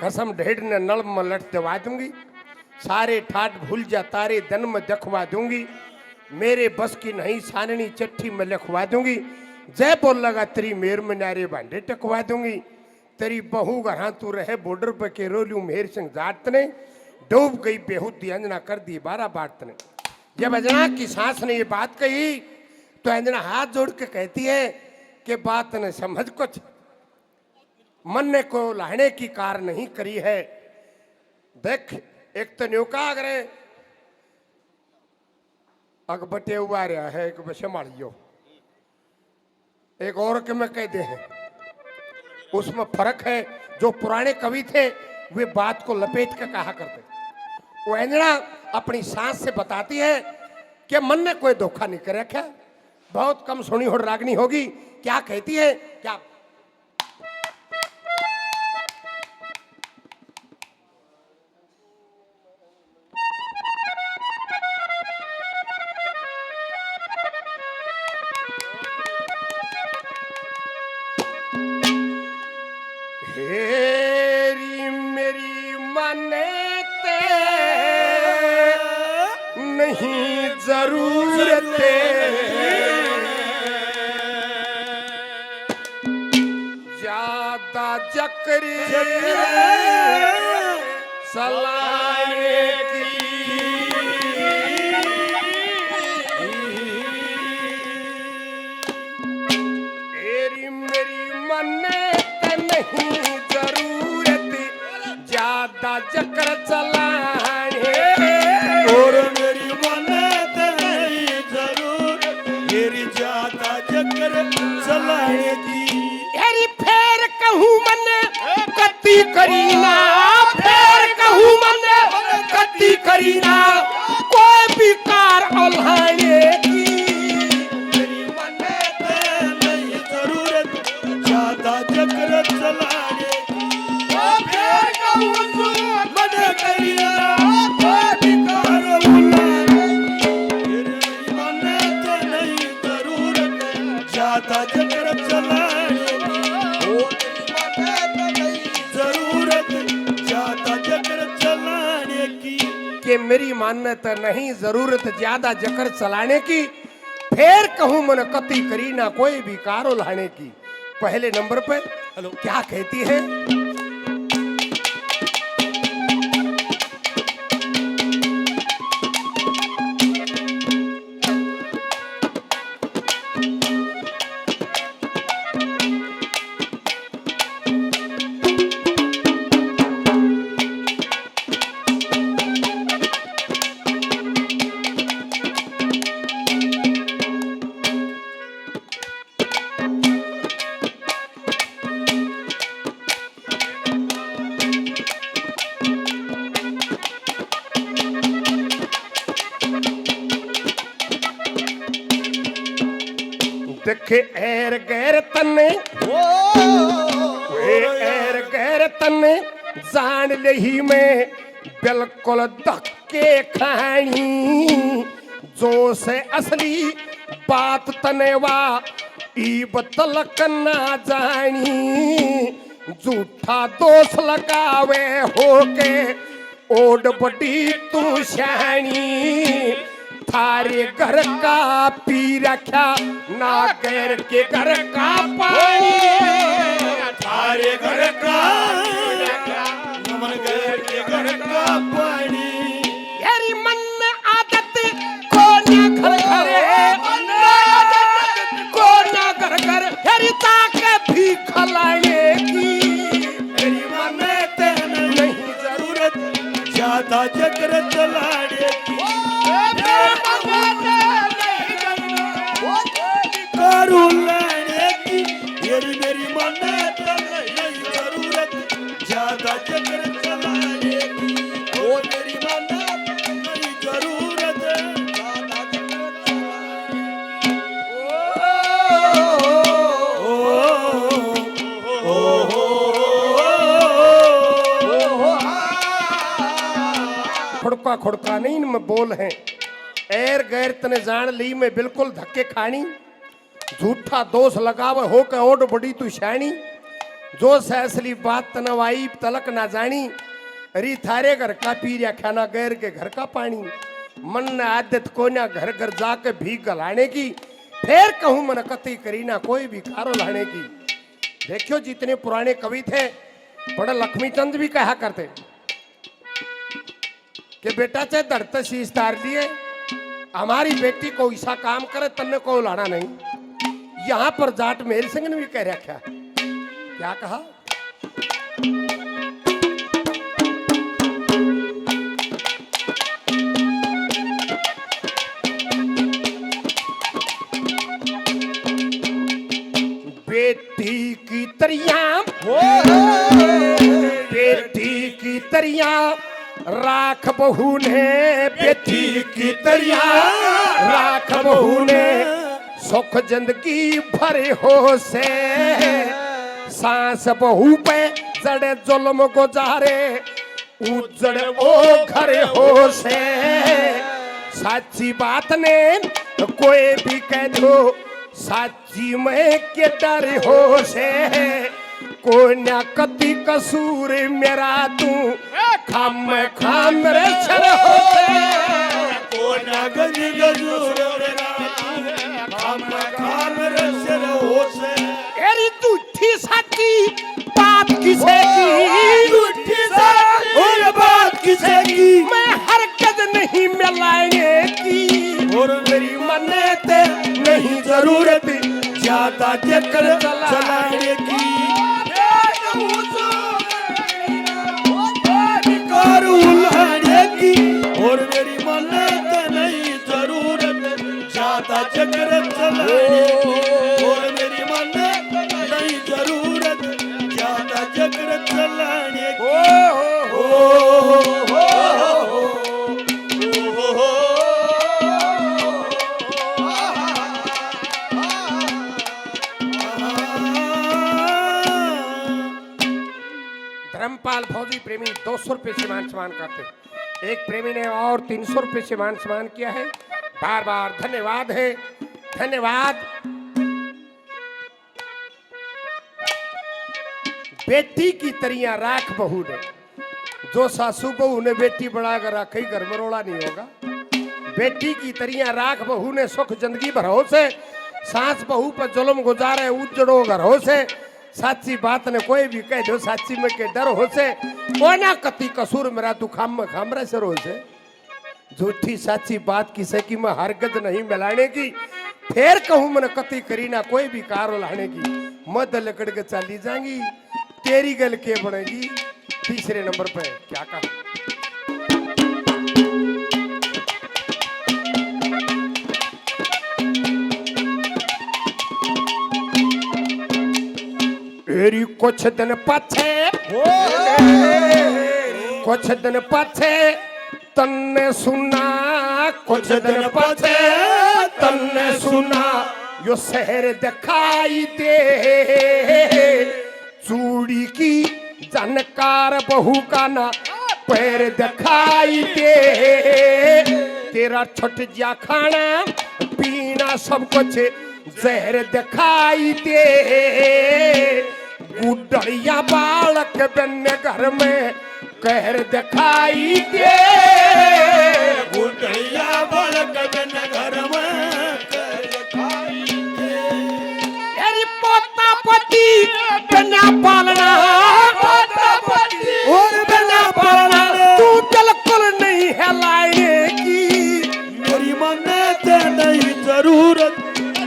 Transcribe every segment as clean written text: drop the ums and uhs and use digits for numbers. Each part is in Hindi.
कसम ढेड़ ने नल में लट दवा दूंगी, सारे ठाट भूल जा तारे दन में दखवा दूंगी, मेरे बस की नहीं साननी चिट्ठी में लिखवा दूंगी, जय बोल लगा तेरी मेर में नारे भांडे टकवा दूंगी, तेरी बहू घर तू रहे बॉर्डर पे के रोलू मेहर सिंह जाट ने डूब गई बेहूदी अंजना कर दी 12 बाट ने। जब अंजना की सास ने ये बात कही तो अंजना हाथ जोड़ के कहती है कि बात ने समझ कुछ, मन ने को लाने की कार नहीं करी है। देख एक तो न्योका अगरे अग बटे हुआ रहा है, एक संभालियो, एक और के मैं कह दे है, उसमें फर्क है। जो पुराने कवि थे वे बात को लपेट के कहा करते, वो अंजना अपनी सास से बताती है कि मन ने कोई धोखा नहीं कर रखा। बहुत कम सुनी हो रागनी होगी, क्या कहती है क्या? हेरी मेरी मानते नहीं जरूरत, ज्यादा जकर सलाने की, हेरी मेरी मानते नहीं जरूरत, ज्यादा जकर चलाने, और मेरी मन्नत नहीं जरूरत, मेरी ज्यादा जकर चलाने की। हेरी फेर कहूँ मन कती करीना, फेर कहूँ मन कती करीना, कोई भी कार उल्हाने की, मेरी मन्नत नहीं जरूरत, ज्यादा जकर चलाने की। फेर कहूँ मन करिया कोई भी कार उल्हाने की। मेरी मन्नत नहीं जरूरत, ज्यादा जकर चलाने की। जरूरत ज्यादा जकर चलाने की। कि मेरी मान्यता नहीं जरूरत ज्यादा जकर चलाने की, फेर कहूँ मन कती करीना, कोई भी कार उल्हाने की। पहले नंबर पे हेलो क्या कहती है? देखे एर गैर तन्ने, वे एर गैर तन्ने जान लही में बिल्कुल धक्के खानी, जो से असली बात तनेवा ईब तलक ना जानी, झूठा दोष लगावे होके ओड बड़ी तू शानी, थारे घर का पी रखा ना गैर के घर का पानी, थारे घर का नमन गैर के घर का पानी। यारी मन आदत को ना घर घरे, को ना घर घर, यारी ताके भी खलाने की, मेरी मन्नत नहीं जरूरत, ज्यादा जकर चलाने की। करू लाने की, मेरी मन्नत नहीं जरूरत, ज्यादा जकर चलाने की। ओ मेरी मन्नत नहीं जरूरत, ज्यादा जकर चलाने की। खुड़का खुड़का नहीं इनमें बोल हैं, एर गैर तने जान ली में बिल्कुल धक्के खानी, झूठा दोष लगावे हो के ओड बड़ी तू शानी, जो असली बात तनवाई तलक ना जानी, री थारे घर का पीरिया खाना गैर के घर का पानी, मन ने आदत को ना घर घर जाके भीख गलाने की, फिर कहूं मन कती करी ना कोई भी कारो लाने की। देखियो जितने पुराने कवि थे, बड़ा लक्ष्मीचंद भी कहा करते कि बेटा चाहे धरते शीश तार दिए, हमारी बेटी को ऐसा काम करे तन्ने को लाना नहीं। यहां पर जाट मेल सिंह ने भी कह रखा, क्या कहा? बेटी की तरिया, बेटी की तरिया राख बहू ने, बेटी की तरिया राख बहू ने, सुख जिंदगी भरे हो से, सांस बहू पे जड़े जुल्म गुजारे, उजड़े वो घर हो से। साची बात ने कोई भी कह दो, साची में के डर हो से, कोई ना कति कसूर मेरा तू, खाम खाम रे सर हो से, कोई ना कति कसूर मेरा खाम खाम रे सर हो से। एरी झूठी साची बात किसे की, झूठी साची और बात किसे की, मैं हरकत नहीं मिलाएंगे की, और मेरी मन्नते नहीं जरूरत ज्यादा चक्कर चलाने की। उल्हाने की और मेरी मन्नत नहीं जरूरत ज्यादा चक्कर चलाने की, और मेरी मन्नत नहीं जरूरत ज्यादा चक्कर चलाने की। धर्मपाल फौजी प्रेमी 200 रुपए से मान सम्मान करते, एक प्रेमी ने और 300 रुपए से मान सम्मान किया है। बार बार धन्यवाद है, धन्यवाद। बेटी की तरिया राख बहू ने, जो सासू बहू ने बेटी बढ़ाकर रखी घर मरोड़ा नहीं होगा। बेटी की तरिया राख बहू ने सुख जिंदगी भरो से, सास बहू पर जुल्म गुजारे उजड़ो घर हो से। साची बात ने कोई भी कह दो, साची में के डर हो से, कोई ना कति कसूर मेरा तू खाम खामरे से रो से। झूठी साची बात किसे की मैं हरगज नहीं मिलाने की, फिर कहूं मन कति करी ना कोई भी कार लाने की। मद लकड़ के चली जाएंगी, तेरी गल के बनेगी। तीसरे नंबर पे क्या कहा? एरी कुछ दिन पाछे, कुछ दिन पाछे तन्ने सुना, कुछ दिन पाछे तन्ने सुना, यो शहर दिखाई दे, चूड़ी की जानकार बहू का ना पैर दिखाई दे, तेरा छठ जा खाना पीना सब कुछ जहर दिखाई दे, गुडरिया बालक बन्ने घर में कहर दिखाई दे, गुडरिया बालक बन्ने घर में कहर दिखाई दे। तेरी पोता पोती बिना पालना, पोता पोती और बिना पालना तू बिल्कुल नहीं है लाने की। मेरी मन्नत नहीं जरूरत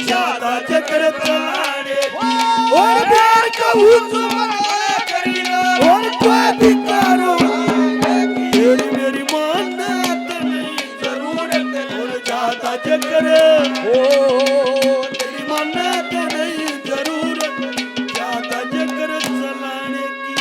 ज्यादा चक्कर चलाने की, और प्यार का करीना और कोई भी करो, मेरी मन्नत नहीं जरूरत और ज्यादा चक्कर, मेरी मन्नत नहीं जरूरत ज्यादा चक्कर चलाने की।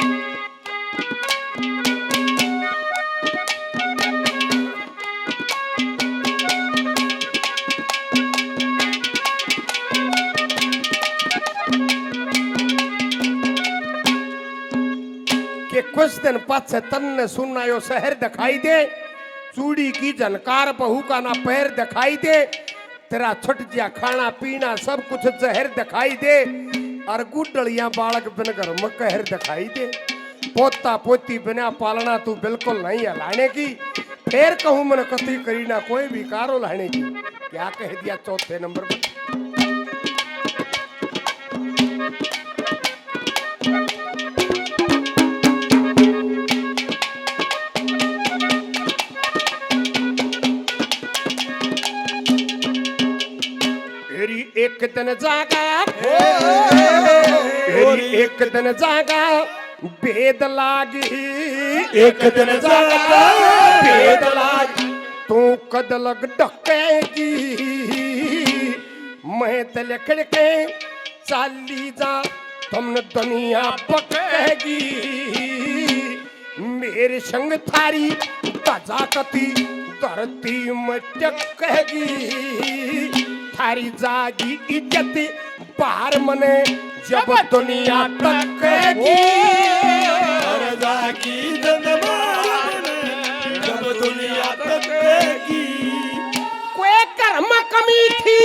कि कुछ दिन पाछे तन्ने सुनना यो शहर दिखाई दे, चूड़ी की झनकार बहू का ना पैर दिखाई दे, तेरा छुट जिया खाना पीना सब कुछ जहर दिखाई दे, और गुडलियां बालक बिन घर में कहर दिखाई दे। पोता पोती बिना पालना तू बिल्कुल नहीं हलाने की। फिर कहूं मन कति करी ना कोई भी कारो लाने की। क्या कह दिया चौथे नंबर पर। एक दिन जागा एक दिन जागा भेद लागी। एक दिन जागा भेद लागी तू कद लग डकेगी। मैं तले खड़के चाली जा तुमने दुनिया पकेगी। मेरे संग थारी तजाकती धरती में टकेगी। थारी जागी इज्जत बाहर मने जब दुनिया तकेगी। जागी जब दुनिया तकेगी। कोई कर्म कमी थी